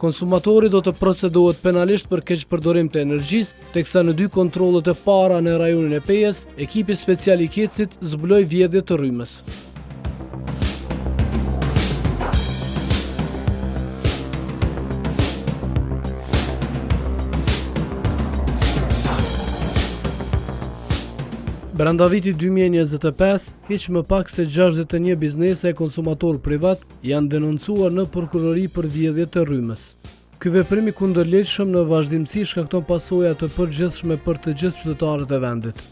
Konsumatori do të procedohet penalisht për keq përdorim të energjisë, teksa në 2 kontrollet e para në rajonin e Pejës, ekipi special i Kecit zbuloi vjedhje të rrymës. Brenda vitit 2025, hiç më pak se 61 biznese e konsumator privat janë denoncuar në prokurori për vjedhje të rrymës. Ky veprim i kundërligjshëm në vazhdimsi shkakton pasoja të përgjithshme për të gjithë qytetarët e vendit.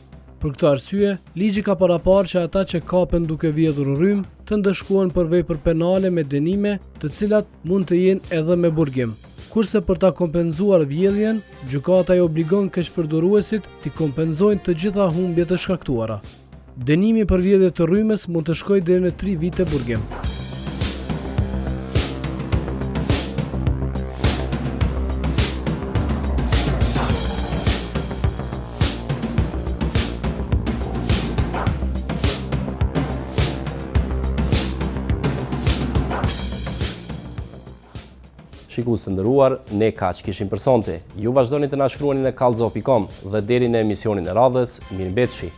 Për këtë arsye, ligji ka paraparë që ata që kapen duke vjedhur rrymë të ndëshkohen për vepër penale me dënime, të cilat mund të jenë edhe me burgim. Kurse për ta kompenzuar vjedhjen, gjykata i obligon keqpërdoruesit të kompenzojnë të gjitha humbjet e shkaktuara. Dënimi për vjedhje të rrymës mund të shkojë deri në 3 vite burgim. Shikues të nderuar, ne kaq kishim për sonte. Ju vazhdoni të na shkruani në kallzo.com dhe deri në emisionin e radhës, mirëmbëjtje.